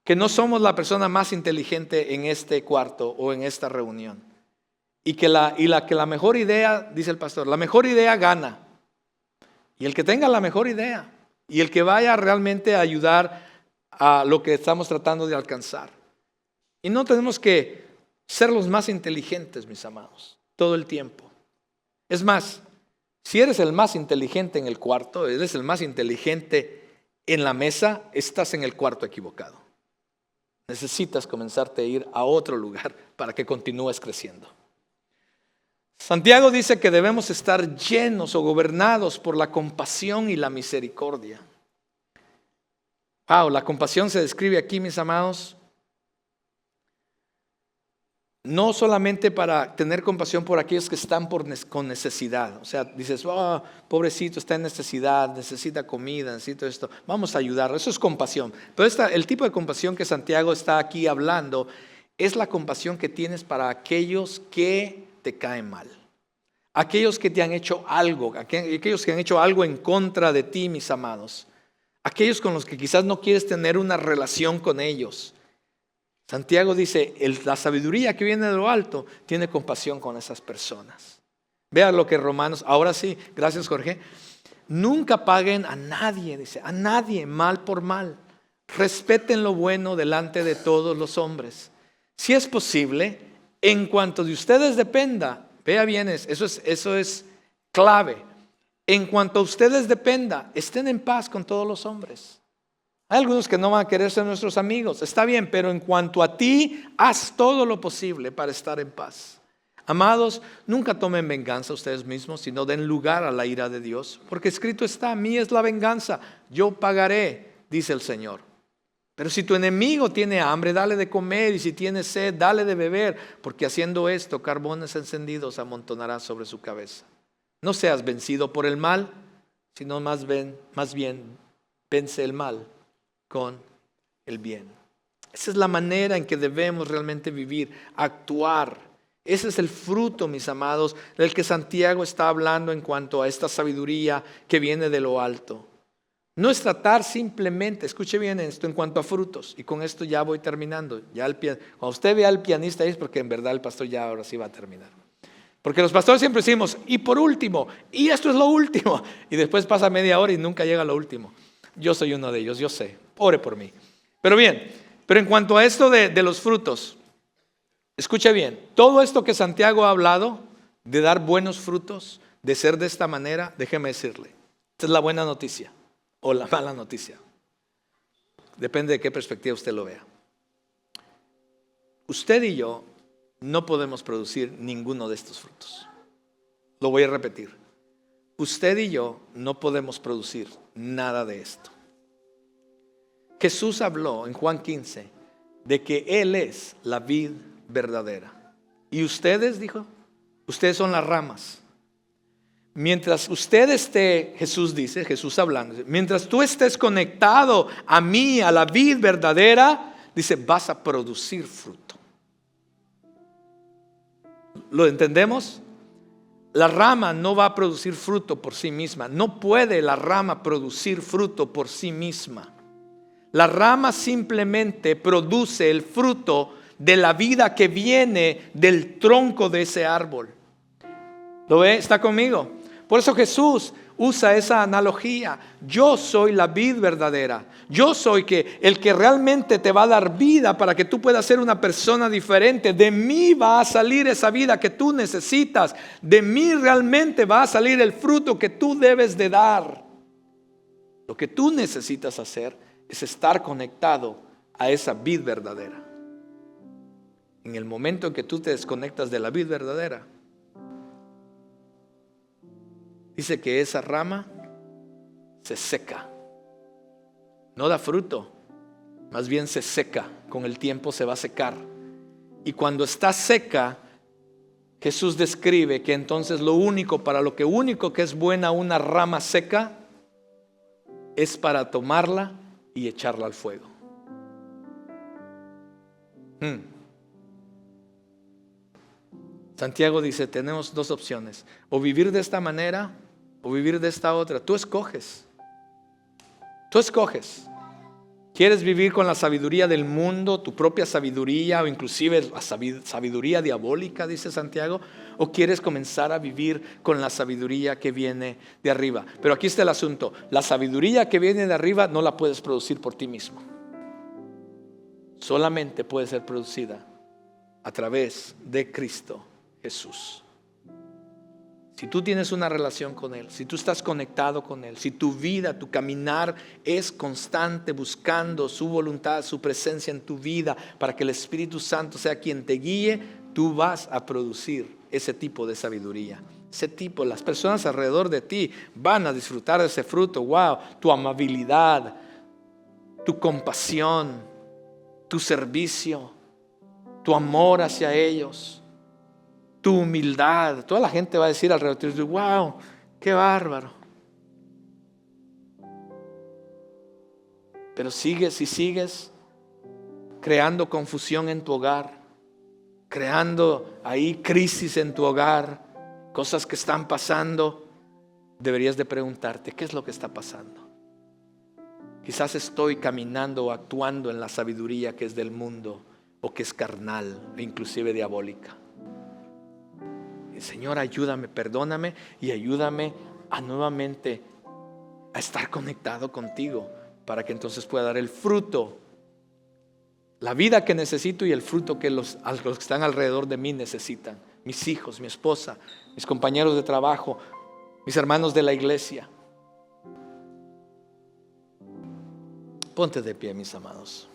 que no somos la persona más inteligente en este cuarto o en esta reunión. Y que la mejor idea, dice el pastor, la mejor idea gana. Y el que tenga la mejor idea y el que vaya realmente a ayudar a lo que estamos tratando de alcanzar. Y no tenemos que ser los más inteligentes, mis amados, todo el tiempo. Es más, si eres el más inteligente en el cuarto, eres el más inteligente en la mesa, estás en el cuarto equivocado. Necesitas comenzarte a ir a otro lugar para que continúes creciendo. Santiago dice que debemos estar llenos o gobernados por la compasión y la misericordia. La compasión se describe aquí, mis amados, no solamente para tener compasión por aquellos que están con necesidad. O sea, dices, pobrecito, está en necesidad, necesita comida, necesita esto. Vamos a ayudarlo. Eso es compasión. Pero el tipo de compasión que Santiago está aquí hablando es la compasión que tienes para aquellos que te caen mal. aquellos que te han hecho algo, aquellos que han hecho algo en contra de ti, mis amados, aquellos con los que quizás no quieres tener una relación con ellos. Santiago dice, la sabiduría que viene de lo alto tiene compasión con esas personas. Vea lo que Romanos, ahora sí, gracias Jorge, nunca paguen a nadie, dice, a nadie mal por mal. Respeten lo bueno delante de todos los hombres. Si es posible, en cuanto de ustedes dependa, vea bien, eso es clave. En cuanto a ustedes dependa, estén en paz con todos los hombres. Hay algunos que no van a querer ser nuestros amigos, está bien, pero en cuanto a ti, haz todo lo posible para estar en paz. Amados, nunca tomen venganza ustedes mismos, sino den lugar a la ira de Dios, porque escrito está, mía es la venganza, yo pagaré, dice el Señor. Pero si tu enemigo tiene hambre, dale de comer, y si tiene sed, dale de beber, porque haciendo esto, carbones encendidos amontonará sobre su cabeza. No seas vencido por el mal, sino más bien vence el mal con el bien. Esa es la manera en que debemos realmente vivir, actuar. Ese es el fruto, mis amados, del que Santiago está hablando en cuanto a esta sabiduría que viene de lo alto. No es tratar simplemente, escuche bien esto en cuanto a frutos, y con esto ya voy terminando. Cuando usted vea al pianista es porque en verdad el pastor ya ahora sí va a terminar. Porque los pastores siempre decimos, y por último, y esto es lo último, y después pasa media hora y nunca llega lo último. Yo soy uno de ellos, yo sé, ore por mí. Pero bien, pero en cuanto a esto de los frutos, escuche bien, todo esto que Santiago ha hablado, de dar buenos frutos, de ser de esta manera, déjeme decirle, esta es la buena noticia. O la mala noticia. Depende de qué perspectiva usted lo vea. Usted y yo no podemos producir ninguno de estos frutos. Lo voy a repetir. Usted y yo no podemos producir nada de esto. Jesús habló en Juan 15 de que Él es la vid verdadera. Y ustedes, dijo, ustedes son las ramas. Mientras usted esté, Jesús hablando, mientras tú estés conectado a mí, a la vid verdadera, dice, vas a producir fruto. ¿Lo entendemos? La rama no va a producir fruto por sí misma. No puede la rama producir fruto por sí misma. La rama simplemente produce el fruto de la vida que viene del tronco de ese árbol. ¿Lo ve? ¿Está conmigo? Por eso Jesús usa esa analogía. Yo soy la vid verdadera. Yo soy el que realmente te va a dar vida para que tú puedas ser una persona diferente. De mí va a salir esa vida que tú necesitas. De mí realmente va a salir el fruto que tú debes de dar. Lo que tú necesitas hacer es estar conectado a esa vid verdadera. En el momento en que tú te desconectas de la vid verdadera, dice que esa rama se seca, no da fruto, más bien se seca, con el tiempo se va a secar. Y cuando está seca, Jesús describe que entonces lo único que es buena una rama seca es para tomarla y echarla al fuego. Santiago dice, tenemos dos opciones, o vivir de esta manera o vivir de esta otra. Tú escoges. ¿Quieres vivir con la sabiduría del mundo, tu propia sabiduría o inclusive la sabiduría diabólica, dice Santiago? ¿O quieres comenzar a vivir con la sabiduría que viene de arriba? Pero aquí está el asunto, la sabiduría que viene de arriba no la puedes producir por ti mismo. Solamente puede ser producida a través de Cristo Jesús. Si tú tienes una relación con Él, si tú estás conectado con Él, si tu vida, tu caminar es constante buscando su voluntad, su presencia en tu vida para que el Espíritu Santo sea quien te guíe, tú vas a producir ese tipo de sabiduría. Las personas alrededor de ti van a disfrutar de ese fruto. Wow, tu amabilidad, tu compasión, tu servicio, tu amor hacia ellos, tu humildad. Toda la gente va a decir alrededor de ti, wow, qué bárbaro. Pero si sigues creando confusión en tu hogar, creando ahí crisis en tu hogar, cosas que están pasando, deberías de preguntarte, ¿qué es lo que está pasando? Quizás estoy caminando o actuando en la sabiduría que es del mundo o que es carnal e inclusive diabólica. Y Señor, ayúdame, perdóname y ayúdame a nuevamente a estar conectado contigo para que entonces pueda dar el fruto, la vida que necesito y el fruto que los que están alrededor de mí necesitan. Mis hijos, mi esposa, mis compañeros de trabajo, mis hermanos de la iglesia. Ponte de pie, mis amados.